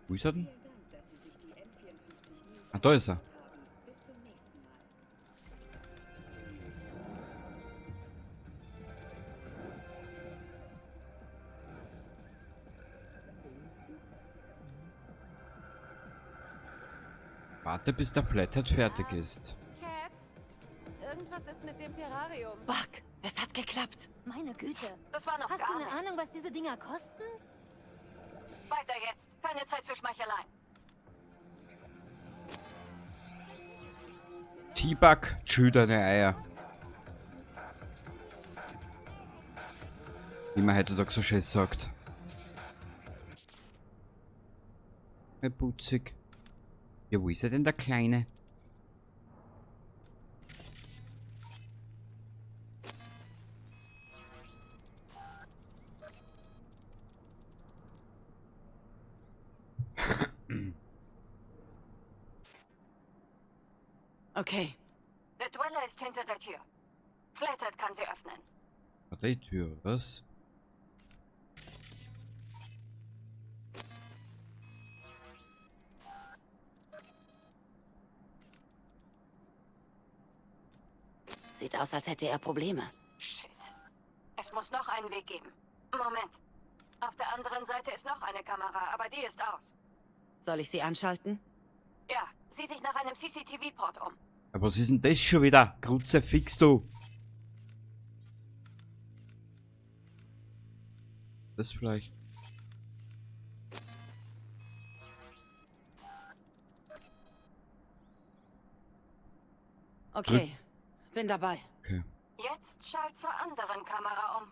Wo ist er denn? Ah, da ist er. Warte, bis der Flathead fertig ist. Cats, irgendwas ist mit dem Terrarium. Buck, es hat geklappt. Meine Güte. Das war noch Hast gar du eine nichts. Ahnung, was diese Dinger kosten? Weiter jetzt. Keine Zeit für Schmeicheleien. T-Bug, tschü deine Eier. Wie man heutzutage so schön sagt. Hey, putzig. Ja, wo ist er denn, der Kleine? Okay, Der Dweller ist hinter der Tür. Flathead kann sie öffnen. Warte, die Tür, was? sieht aus, als hätte er Probleme. Shit. Es muss noch einen Weg geben. Moment. Auf der anderen Seite ist noch eine Kamera, aber die ist aus. Soll ich sie anschalten? Ja, sieh dich nach einem CCTV-Port um. Aber was ist denn das schon wieder? Kruzifix, du! Das vielleicht. Okay, bin dabei. Okay. Jetzt schalt zur anderen Kamera um.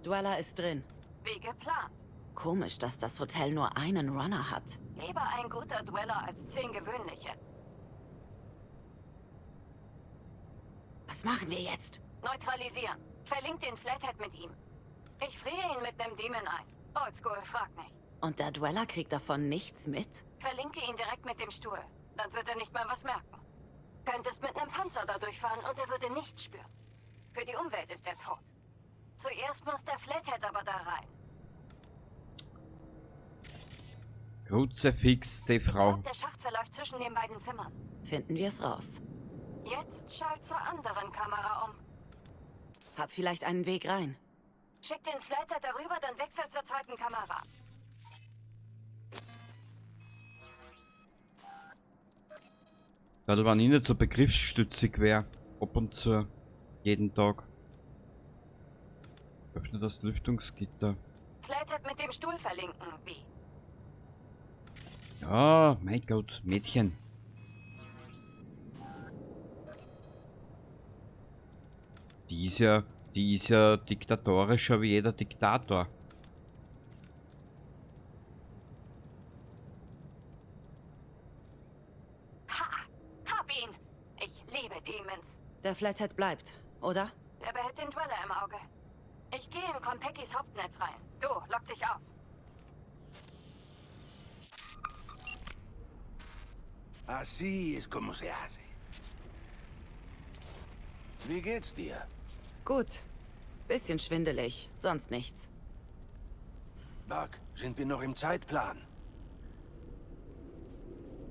Dweller ist drin. Wie geplant. Komisch, dass das Hotel nur einen Runner hat. Lieber ein guter Dweller als 10 gewöhnliche. Was machen wir jetzt? Neutralisieren. Verlinkt den Flathead mit ihm. Ich friere ihn mit nem Demon ein. Oldschool, frag nicht. Und der Dweller kriegt davon nichts mit? Verlinke ihn direkt mit dem Stuhl. Dann wird er nicht mal was merken. Könntest mit nem Panzer da durchfahren und er würde nichts spüren. Für die Umwelt ist er tot. Zuerst muss der Flathead aber da rein. Kruzifix, die Frau. Der Schacht verläuft zwischen den beiden Zimmern. Finden wir es raus. Jetzt schalt zur anderen Kamera um. Hab vielleicht einen Weg rein. Schick den Flathead darüber, dann wechsel zur zweiten Kamera. Weil wenn ich nicht so begriffsstützig wäre, ab und zu, jeden Tag. Öffne das Lüftungsgitter. Flathead mit dem Stuhl verlinken, wie? Ja, mein Gott, Mädchen. Die ist ja diktatorischer wie jeder Diktator. Ha! Hab ihn! Ich liebe Demons. Der Flathead bleibt, oder? Der behält den Dweller im Auge. Ich gehe in Konpekis Hauptnetz rein. Du, lock dich aus. Así es como se hace. Wie geht's dir? Gut. Bisschen schwindelig, sonst nichts. Buck, sind wir noch im Zeitplan?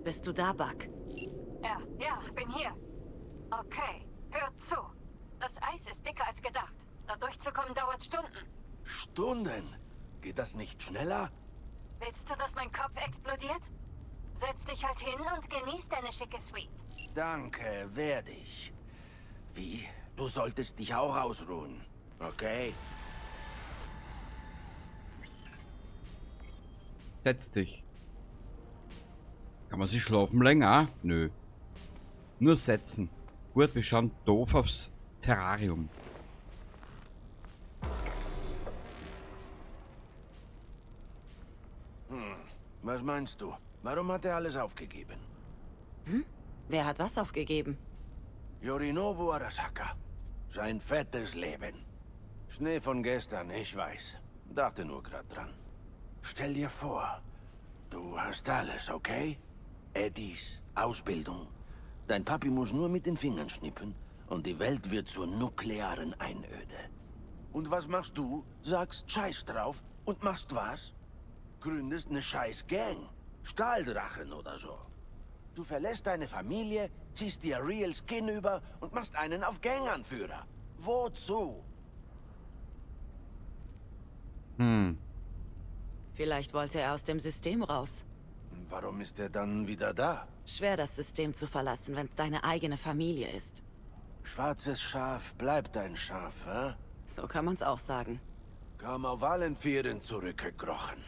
Bist du da, Buck? Ja, bin hier. Okay, hört zu. Das Eis ist dicker als gedacht. Da durchzukommen dauert Stunden. Stunden? Geht das nicht schneller? Willst du, dass mein Kopf explodiert? Setz dich halt hin und genieß deine schicke Suite. Danke, werde ich. Wie? Du solltest dich auch ausruhen, okay? Setz dich. Kann man sich schlafen länger? Nö. Nur setzen. Gut, wir schauen doof aufs Terrarium. Was meinst du? Warum hat er alles aufgegeben? Wer hat was aufgegeben? Yorinobu Arasaka. Sein fettes Leben. Schnee von gestern, ich weiß. Dachte nur grad dran. Stell dir vor, du hast alles, okay? Eddies, Ausbildung. Dein Papi muss nur mit den Fingern schnippen und die Welt wird zur nuklearen Einöde. Und was machst du? Sagst Scheiß drauf Und machst was? Gründest eine scheiß Gang. Stahldrachen oder so. Du verlässt deine Familie, ziehst dir Real Skin über und machst einen auf Ganganführer. Wozu? Vielleicht wollte er aus dem System raus. Warum ist er dann wieder da? Schwer, das System zu verlassen, wenn es deine eigene Familie ist. Schwarzes Schaf bleibt ein Schaf, hä? So kann man's auch sagen. Kam auf allen Vieren zurückgekrochen.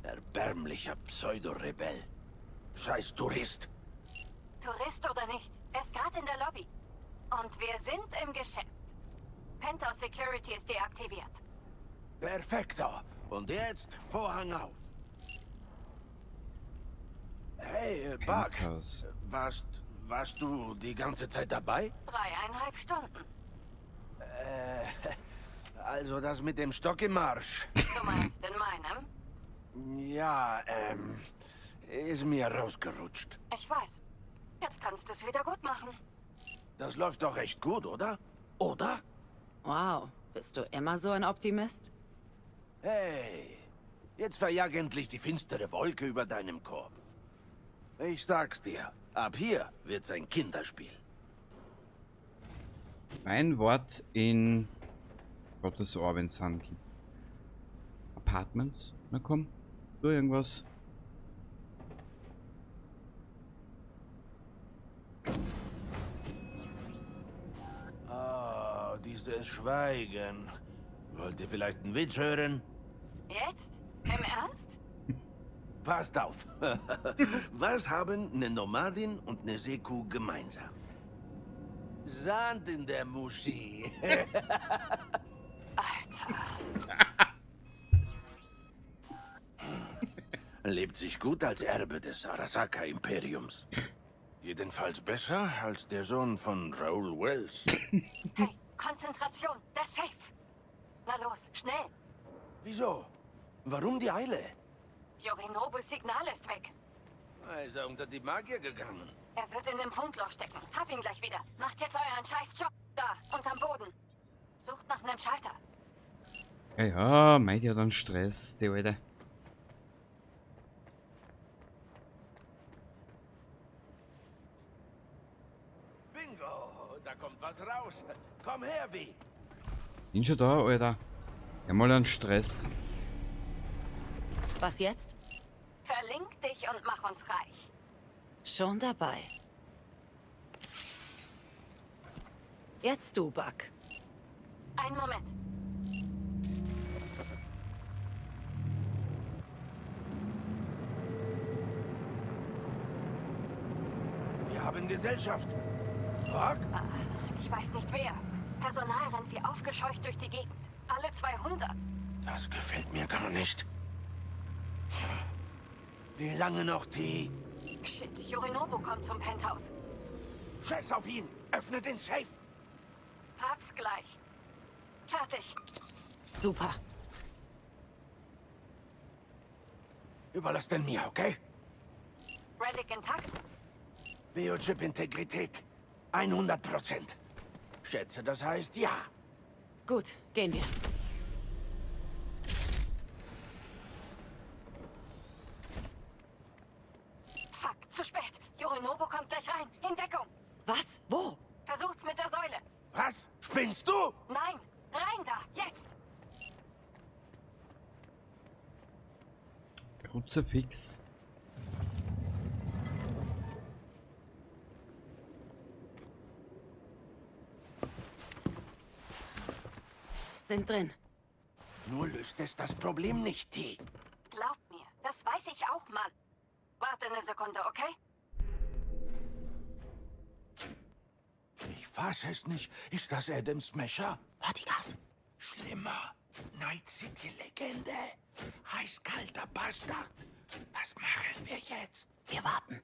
Erbärmlicher Pseudorebell. Scheiß Tourist. Tourist oder nicht, er ist gerade in der Lobby. Und wir sind im Geschäft. Penthouse Security ist deaktiviert. Perfekto. Und jetzt Vorhang auf. Hey, Buck. Penthouse. Warst du die ganze Zeit dabei? 3,5 Stunden. Also das mit dem Stock im Marsch. Du meinst in meinem? Ja, ist mir rausgerutscht. Ich weiß. Jetzt kannst du es wieder gut machen. Das läuft doch recht gut, oder? Oder? Wow, bist du immer so ein Optimist? Hey, jetzt verjag endlich die finstere Wolke über deinem Kopf. Ich sag's dir, ab hier wird's ein Kinderspiel. Ein Wort in Gottes Ohr, wenn es gibt. Apartments? Na komm, du irgendwas. Oh, dieses Schweigen. Wollt ihr vielleicht einen Witz hören? Jetzt? Im Ernst? Passt auf. Was haben eine Nomadin und eine Seekuh gemeinsam? Sand in der Muschi. Alter. Lebt sich gut als Erbe des Arasaka-Imperiums. Jedenfalls besser als der Sohn von Raoul Wells. Hey, Konzentration, der Safe. Na los, schnell. Wieso? Warum die Eile? Yorinobus Signal ist weg. Ist er unter die Magier gegangen? Er wird in dem Funkloch stecken. Hab ihn gleich wieder. Macht jetzt euren scheiß Job. Da, unterm Boden. Sucht nach einem Schalter. Ja, meint ja dann Stress, die Alte. Bingo, da kommt was raus. Komm her, wie? Bin schon da, Alter. Ja, mal einen Stress. Was jetzt? Verlink dich und mach uns reich. Schon dabei. Jetzt du, Buck. Einen Moment. Wir haben Gesellschaft. Buck? Ah, ich weiß nicht wer. Personal rennt wie aufgescheucht durch die Gegend. Alle 200. Das gefällt mir gar nicht. Wie lange noch die... Shit, Yorinobu kommt zum Penthouse. Scheiß auf ihn! Öffne den Safe! Hab's gleich. Fertig. Super. Überlass den mir, okay? Relic intakt? Biochip-Integrität. 100%. Schätze, das heißt ja. Gut, gehen wir. Fuck, zu spät. Yorinobu kommt gleich rein. In Deckung. Was? Wo? Versucht's mit der Säule. Was? Spinnst du? Nein, rein da, jetzt. Kruzifix. Sind drin. Nur löst es das Problem nicht, T. Glaub mir, das weiß ich auch, Mann. Warte eine Sekunde, okay? Ich fass es nicht. Ist das Adam Smasher? Bodyguard. Schlimmer. Night City-Legende. Heißkalter Bastard. Was machen wir jetzt? Wir warten.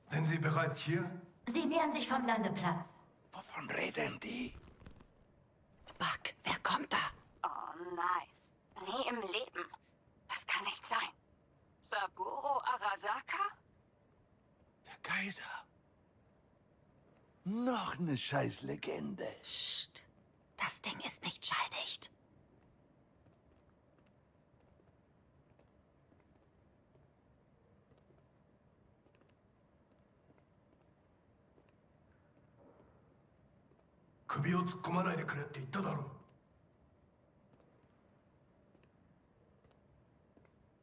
Sind Sie bereits hier? Sie nähern sich vom Landeplatz. Wovon reden die? Buck, wer kommt da? Oh nein, nie im Leben. Das kann nicht sein. Saburo Arasaka? Der Kaiser. Noch eine Scheißlegende. Psst. Das Ding ist nicht schalldicht. 首を突っ込まないでくれって言っただろう。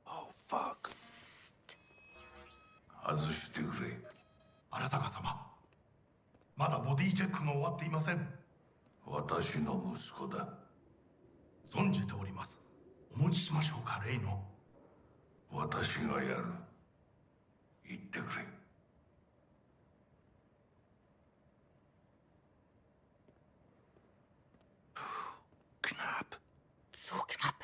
Oh, fuck. 外してくれ。荒坂様、まだボディチェックが終わっていません。私の息子だ。存じております。お持ちしましょうか、レイノ。私がやる。言ってくれ。Knapp. Zu knapp.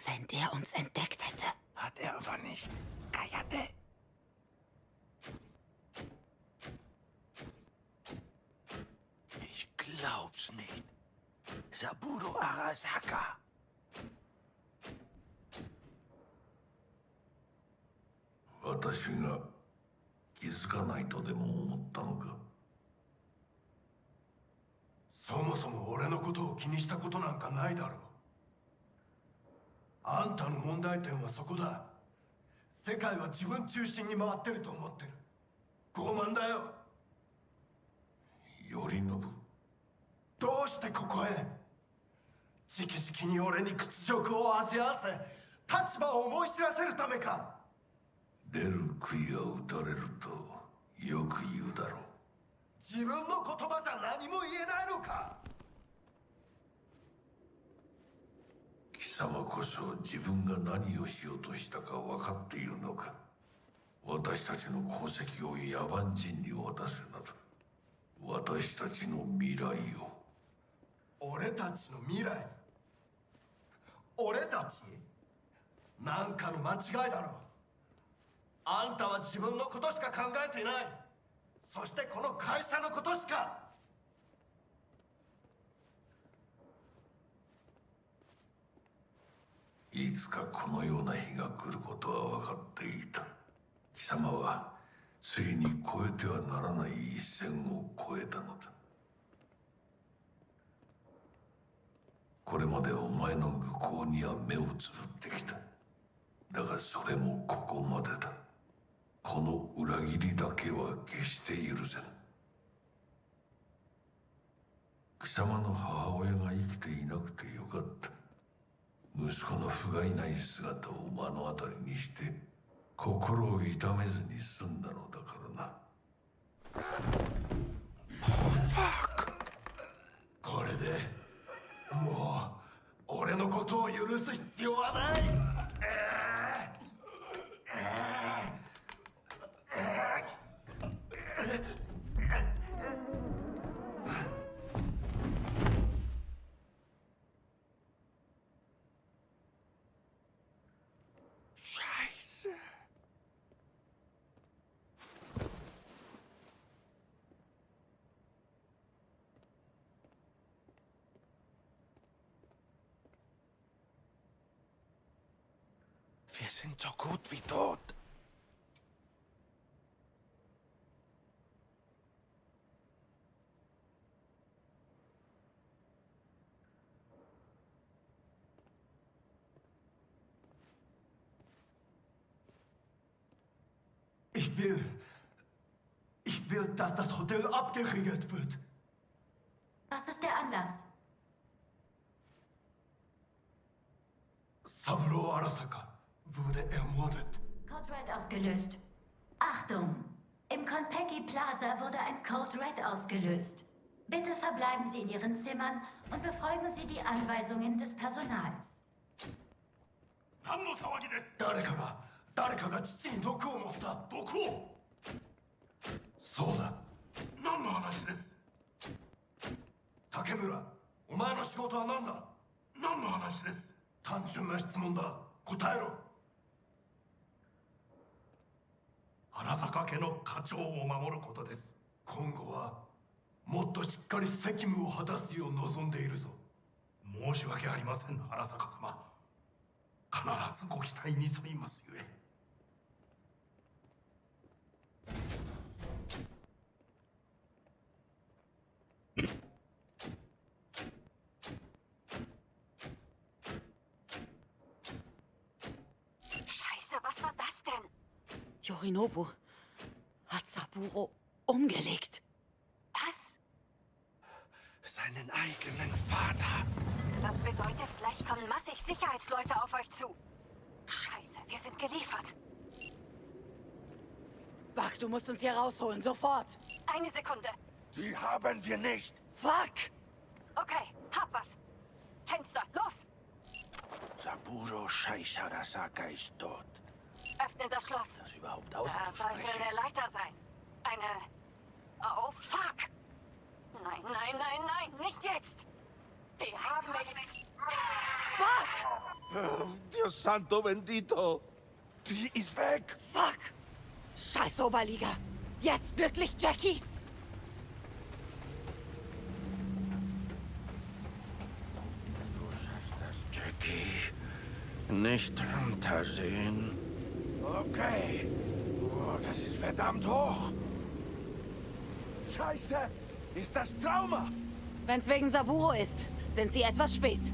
Wenn der uns entdeckt hätte. Hat er aber nicht. Cállate. Ich glaub's nicht. Saburo Arasaka. Ichが気づかないとでも思ったのか。そもそも俺のことを気にしたことなんかないだろう。あんたの問題点はそこだ。世界は自分中心に回ってると思ってる。傲慢だよ。頼信、どうしてここへ？直々に俺に屈辱を味わわせ、立場を思い知らせるためか。出る杭は打たれるとよく言うだろう。自分の言葉じゃ何も言えないのか。貴様こそ自分が何をしようとしたか分かっているのか。私たちの功績を野蛮人に渡すなど、私たちの未来を。俺たちの未来？俺たち？なんかの間違いだろう。あんたは自分のことしか考えていない。そしてこの会社のことしか。いつかこのような日が来ることは分かっていた。貴様はついに越えてはならない一線を越えたのだ。これまでお前の愚行には目をつぶってきた。だがそれもここまでだ。この裏切りだけは決して許せん。貴様の母親が生きていなくてよかった。息子の不甲斐ない姿を目の当たりにして心を痛めずに済んだのだからな。これでもう俺のことを許す必要はない。Scheiße. Wir sind so gut wie tot. Ich will, dass das Hotel abgeriegelt wird. Was ist der Anlass? Saburo Arasaka wurde ermordet. Code Red ausgelöst. Achtung! Im Konpeki Plaza wurde ein Code Red ausgelöst. Bitte verbleiben Sie in Ihren Zimmern und befolgen Sie die Anweisungen des Personals. 何の騒ぎです？誰かが父に毒を持った。毒を？そうだ。何の話です？竹村、お前の仕事は何だ？何の話です？単純な質問だ。答えろ。荒坂家の家長を守ることです。今後はもっとしっかり責務を果たすよう望んでいるぞ。申し訳ありません、荒坂様。必ずご期待に沿いますゆえ。Scheiße, was war das denn? Yorinobu hat Saburo umgelegt. Was? Sein Seinen eigenen Vater. Das bedeutet, gleich kommen massig Sicherheitsleute auf euch zu. Scheiße, wir sind geliefert. Buck, du musst uns hier rausholen, sofort. Eine Sekunde. Die haben wir nicht. Fuck! Okay, hab was. Fenster, los! Saburo Scheiß Arasaka ist tot. Öffne das Schloss. Das überhaupt Da sollte auszusprechen. eine Leiter sein. Eine... Oh, fuck! Nein, nein, nein, nein, nicht jetzt! Die haben mich... Buck! Dios santo bendito. Die ist weg. Fuck! Scheiß Oberliga! Jetzt glücklich, Jackie! Du schaffst das, Jackie. Nicht runtersehen. Okay. Oh, das ist verdammt hoch. Scheiße. Ist das Trauma? Wenn's wegen Saburo ist, sind sie etwas spät.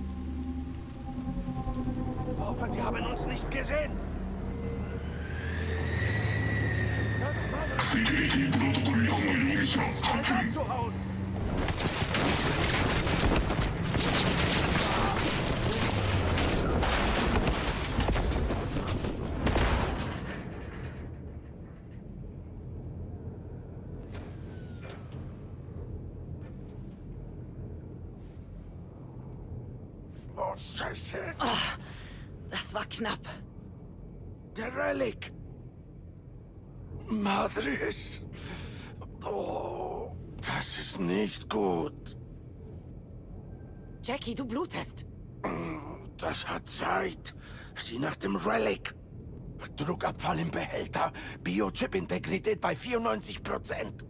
Hoffe, die haben uns nicht gesehen. Abzuhauen. Oh, Scheiße. Das war knapp. Der Relic. Madres. Oh, das ist nicht gut. Jackie, du blutest. Das hat Zeit. Sieh nach dem Relic. Druckabfall im Behälter. Biochip-Integrität bei 94%.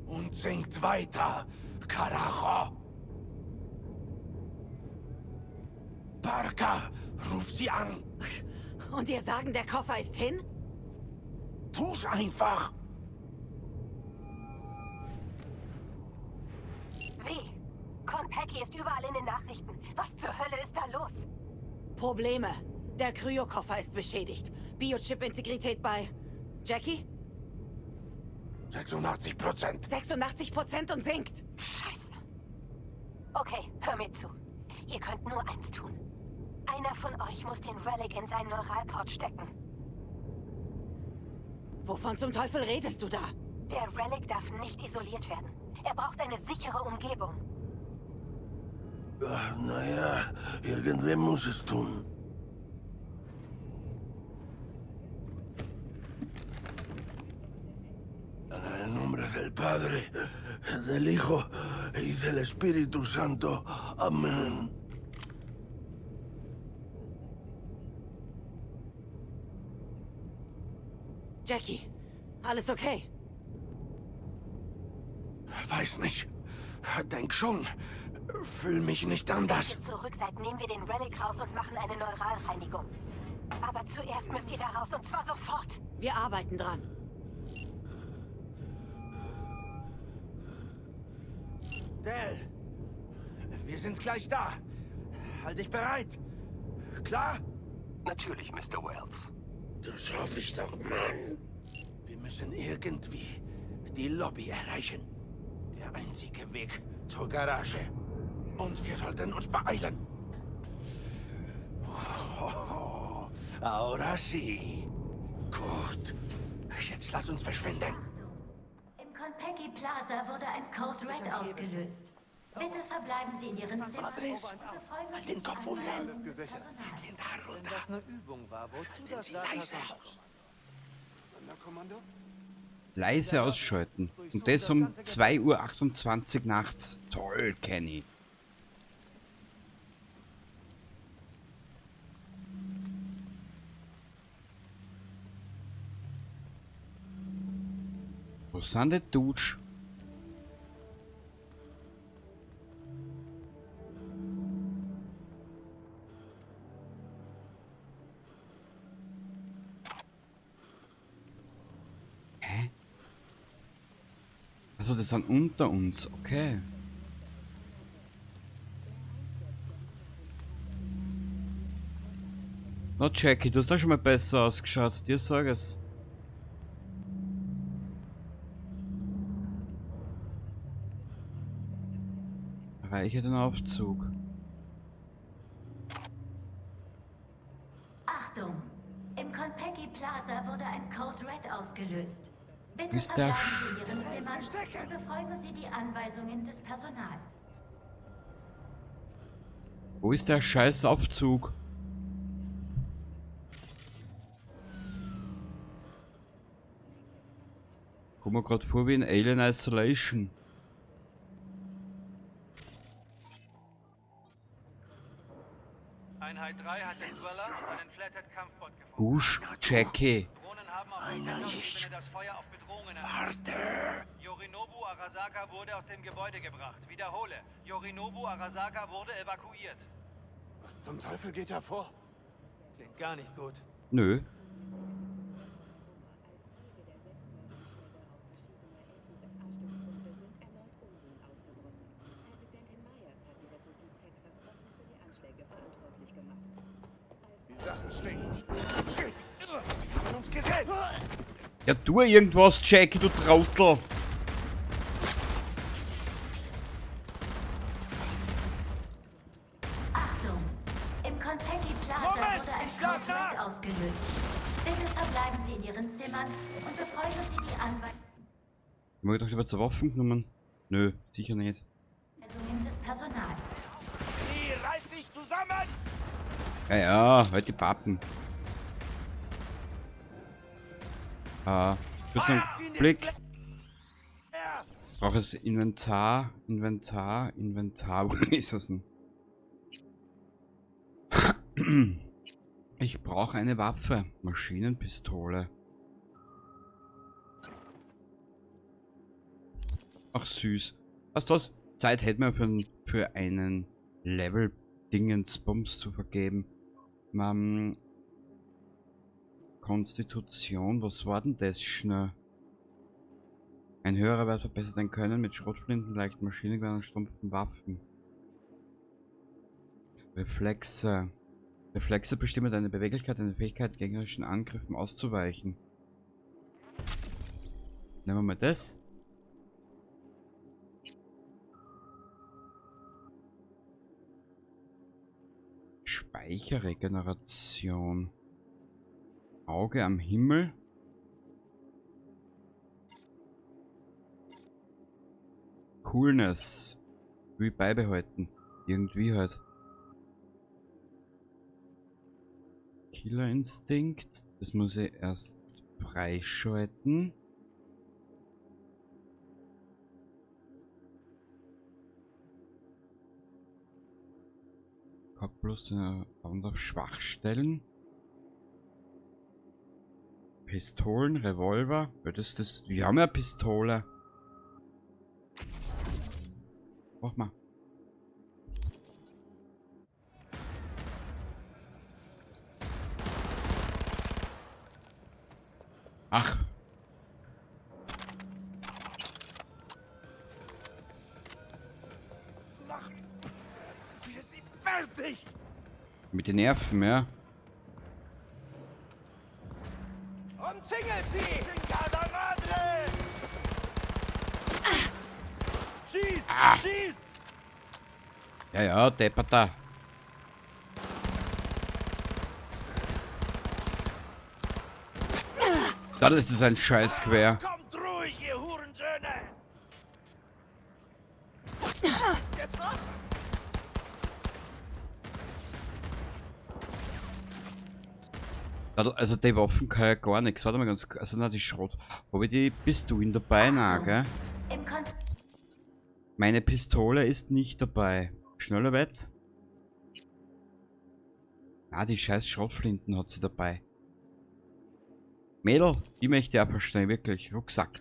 Und sinkt weiter. Carajo. Parker, ruf sie an. Und dir sagen, der Koffer ist hin? Tu's einfach. Wie? Konpeki ist überall in den Nachrichten. Was zur Hölle ist da los? Probleme. Der Kryokoffer ist beschädigt. Biochip-Integrität bei... Jackie? 86%. 86% und sinkt. Scheiße. Okay, hör mir zu. Ihr könnt nur eins tun. Einer von euch muss den Relic in seinen Neuralport stecken. Wovon zum Teufel redest du da? Der Relic darf nicht isoliert werden. Er braucht eine sichere Umgebung. Naja, irgendwer muss es tun. En el nombre del Padre, del Hijo y del Espíritu Santo. Amén. Jackie, alles okay? Weiß nicht. Denk schon. Fühl mich nicht anders. Wenn ihr zurück seid, nehmen wir den Relic raus und machen eine Neuralreinigung. Aber zuerst müsst ihr da raus und zwar sofort. Wir arbeiten dran. Del, wir sind gleich da. Halt dich bereit. Klar? Natürlich, Mr. Wells. Das hoffe ich doch, Mann. Wir müssen irgendwie die Lobby erreichen. Der einzige Weg zur Garage. Und wir sollten uns beeilen. Oh, ahora sí. Gut. Jetzt lass uns verschwinden. Im Konpeki Plaza wurde ein Code Red ausgelöst. Bitte verbleiben Sie in Ihren Zimmern Madres, und befolgen halt Sie den die Kopf unten. Anweisungen des Personals. Gehen da runter. Das eine Übung war, wozu Halten das Sie Data leise sonst aus. Sonderkommando? Leise ausschalten. Und das um 2:28 Uhr nachts. Toll, Kenny. Wo sind die Dudes? Hä? Also das sind unter uns, okay. Na Jackie, du hast doch schon mal besser ausgeschaut, dir sag es. Streiche den Aufzug. Achtung! Im Konpeki Plaza wurde ein Code Red ausgelöst. Bitte Ist der verbleiben Sie in Ihren Zimmern und befolgen Sie die Anweisungen des Personals. Wo ist der scheiß Aufzug? Komm mir gerade vor wie in Alien Isolation. Einheit 3 hat den Dweller und einen Flathead-Kampfbot gefunden. Gusch, Jackie. Drohnen haben auf die Ebene das Feuer auf Bedrohungen eröffnet. Yorinobu Arasaka wurde aus dem Gebäude gebracht. Wiederhole, Yorinobu Arasaka wurde evakuiert. Was zum Teufel geht da vor? Klingt gar nicht gut. Nö. Die Sache steht. Shit! Sie haben uns gesehen! Ja, tu irgendwas, Jackie, du Trottel. Achtung! Im Konpeki Plaza wurde ein Code Red ausgelöst. Bitte verbleiben Sie in Ihren Zimmern und befolgen Sie die Anweisungen Mag ich doch lieber zur Waffen genommen? Nö, sicher nicht. des Personals. Die reiß dich zusammen! Ja, ja, halt die Pappen. Für so einen Blick. Ich brauche das Inventar. Wo ist das denn? Ich brauche eine Waffe. Maschinenpistole. Ach süß. Weißt du was? Zeit hätten wir für einen Level Dingensbums zu vergeben. Konstitution, was war denn das schnell? Ein höherer Wert verbessert ein Können mit Schrotflinten, leichten Maschinengewehren und stumpfen Waffen. Reflexe. Reflexe bestimmen deine Beweglichkeit und die Fähigkeit, gegnerischen Angriffen auszuweichen. Nehmen wir mal das. Speicherregeneration. Auge am Himmel. Coolness. Wie beibehalten. Irgendwie halt. Killerinstinkt. Das muss ich erst freischalten. Plus und auf Schwachstellen. Pistolen, Revolver. Ja, wir haben ja Pistole. Mach mal. Ach. Wir sind fertig! Mit den Nerven, ja. Umzingelt sie! Chingada Madre! Schieß! Schieß! Ja, ja, Deppata. Das ist ein scheiß Quer. Kommt ruhig, ihr Hurensöhne! Jetzt was? Also die Waffen kann ja gar nichts. Warte mal ganz kurz. Also na, die Schrot. Habe ich die Pistolen dabei? Nein, gell? Meine Pistole ist nicht dabei. Schneller weit. Ah, die scheiß Schrotflinten hat sie dabei. Mädel, die möchte ich einfach schnell, wirklich. Rucksack.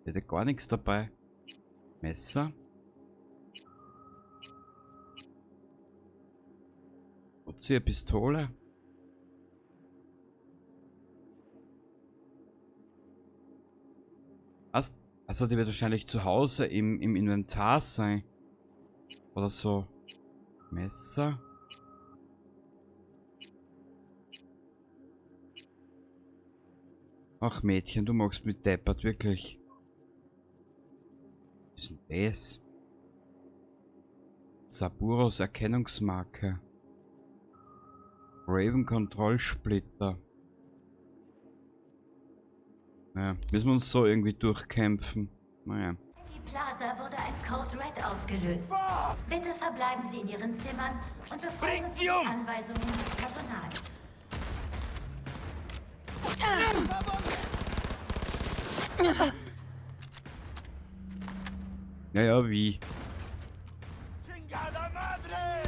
Hätte gar nichts dabei. Messer. Hat sie eine Pistole? Also die wird wahrscheinlich zu Hause im Inventar sein. Oder so. Messer. Ach Mädchen, du machst mit deppert, wirklich. Was ist denn das? Saburos Erkennungsmarke. Raven Kontrollsplitter. Naja, müssen wir uns so irgendwie durchkämpfen. Naja. Die Plaza wurde ein Code Red ausgelöst. Bitte verbleiben Sie in Ihren Zimmern und befolgen Sie die Anweisungen des Personals. Ja, wie? Chingada madre!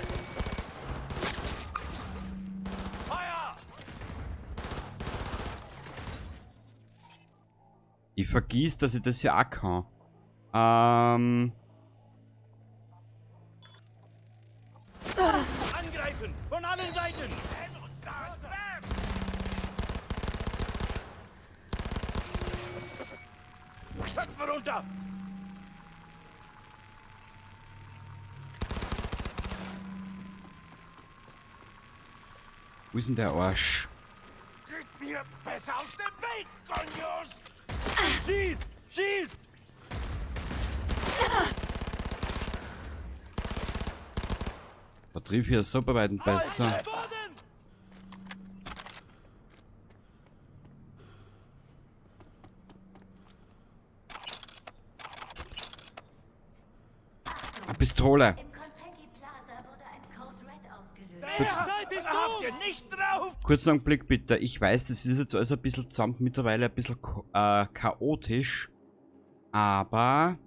Feuer! Ich vergiss, dass ich das ja auch kann. Angreifen! Von allen Seiten! Köpfe runter! Wo ist denn der Arsch? Geht mir besser aus dem Weg, Konjos! Schieß! Schieß! Da triff ich ja so bei weitem besser. Eine Pistole. Im Konpeki Plaza wurde ein Code Red ausgelöst. Habt ihr nicht drauf? Kurzen Augenblick bitte. Ich weiß, das ist jetzt alles ein bisschen zusammen, mittlerweile ein bisschen chaotisch. Aber...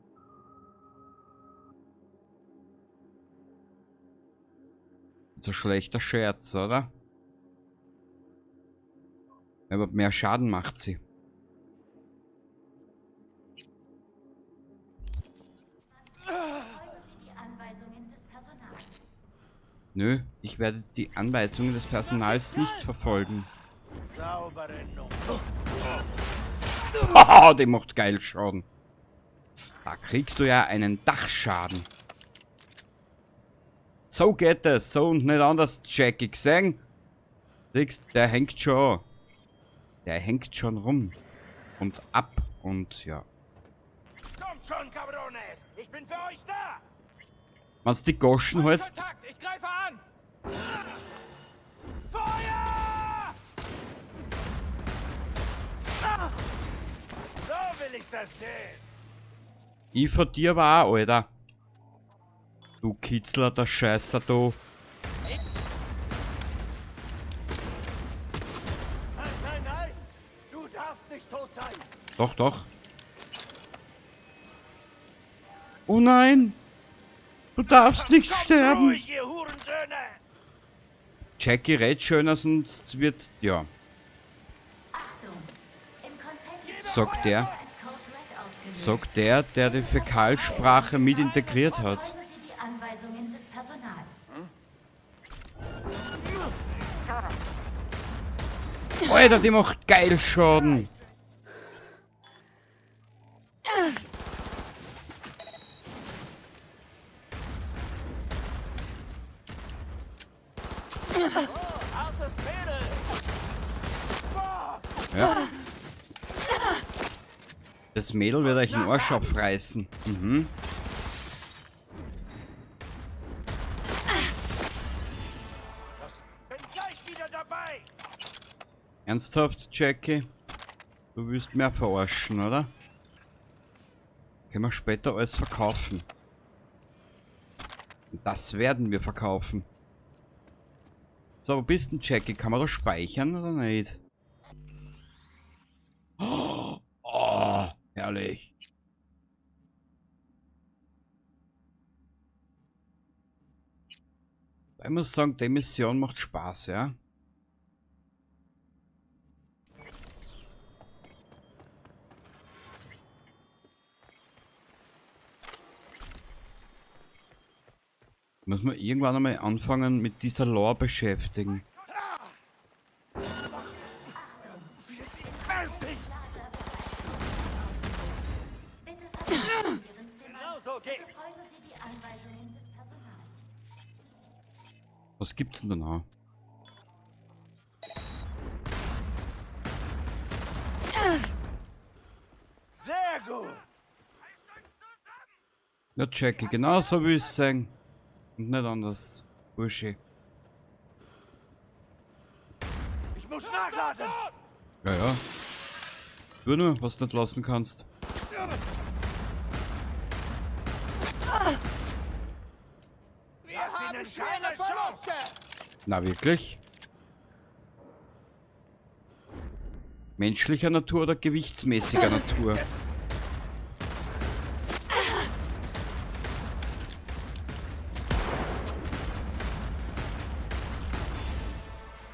so ein schlechter Scherz, oder? Aber mehr Schaden macht sie. Befolgen Sie die Anweisungen des Personals. Nö, ich werde die Anweisungen des Personals nicht verfolgen. Saubere Nummer. Haha, die macht geil Schaden. Da kriegst du ja einen Dachschaden. So geht es, so und nicht anders, Jackie. Gesehen? Siehst, der hängt schon an. Der hängt schon rum. Und ab und ja. Kommt schon, Cabrones! Ich bin für euch da! Wenn's die Goschen heißt, Kontakt! Ich greife an! Feuer! So will ich das sehen! ich von dir war auch, Alter. Du Kitzler, der Scheißer, du. Nein, nein, nein! Du darfst nicht tot sein! Doch, doch. Oh nein! Du darfst nicht sterben! Ruhig, ihr Hurensöhne! Jackie, red schöner, sonst wird... ja, Achtung! Im Konpeki sagt der. ein Code Red ausgelöst. Sagt der, der die Fäkalsprache mit integriert hat. Befolgen Sie die Anweisungen des Personals. Alter, die macht geil Schaden. Ja. Das Mädel wird euch den Arsch abreißen. Mhm. Bin gleich wieder dabei! Ernsthaft, Jackie? Du willst mehr verarschen, oder? Können wir später alles verkaufen. Und das werden wir verkaufen. So, wo bist denn, Jackie? Kann man da speichern oder nicht? Oh, herrlich. Ich muss sagen, die Mission macht Spaß, ja? Muss man irgendwann einmal anfangen mit dieser Lore beschäftigen. Bitte verbleiben Sie in Ihren Zimmern Genau so und geht's! befolgen Sie die Anweisungen des Personals. Was gibt's denn da noch? Sehr gut. Ja, Jackie, genau so will es sein. Und nicht anders. Bursche. Ich muss nachladen. Ja, ja. Tu nur, was du nicht lassen kannst. Wir haben schwere Verluste. Na, wirklich? Menschlicher Natur oder gewichtsmäßiger Natur?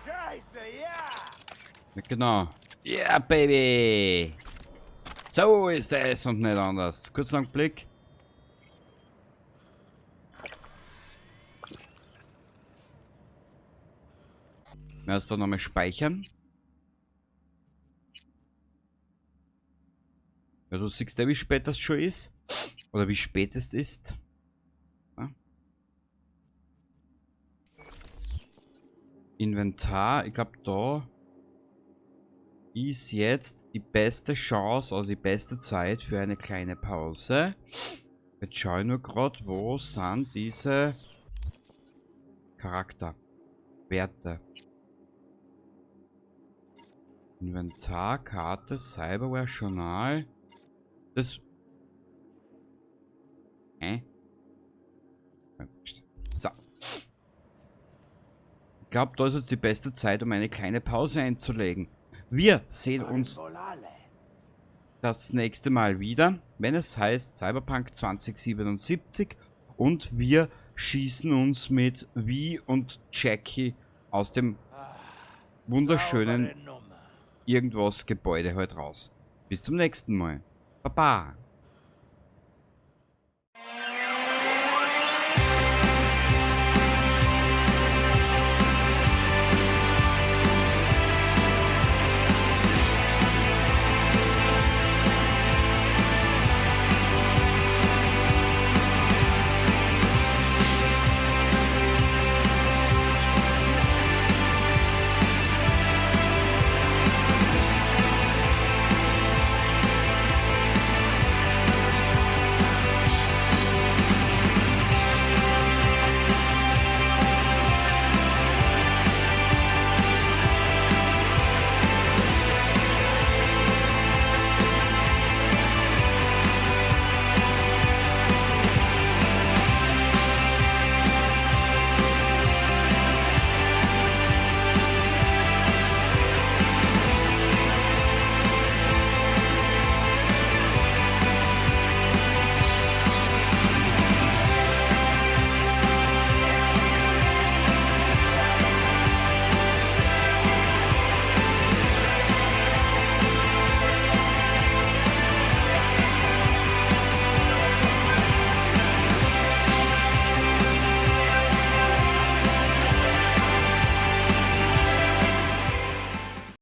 Scheiße, ja. Ja, genau. Yeah, Baby! So ist es und nicht anders. Kurz lang Blick. Erst dann nochmal speichern. Ja, du siehst ja, wie spät das schon ist. Oder wie spät es ist. Ja. Inventar, ich glaube da ist jetzt die beste Chance oder die beste Zeit für eine kleine Pause. Jetzt schaue ich nur gerade, wo sind diese Charakterwerte. Inventar, Karte, Cyberware, Journal. Das. So. Ich glaube, da ist jetzt die beste Zeit, um eine kleine Pause einzulegen. Wir sehen uns das nächste Mal wieder, wenn es heißt Cyberpunk 2077 und wir schießen uns mit Vi und Jackie aus dem wunderschönen irgendwas Gebäude heute raus. Bis zum nächsten Mal. Baba.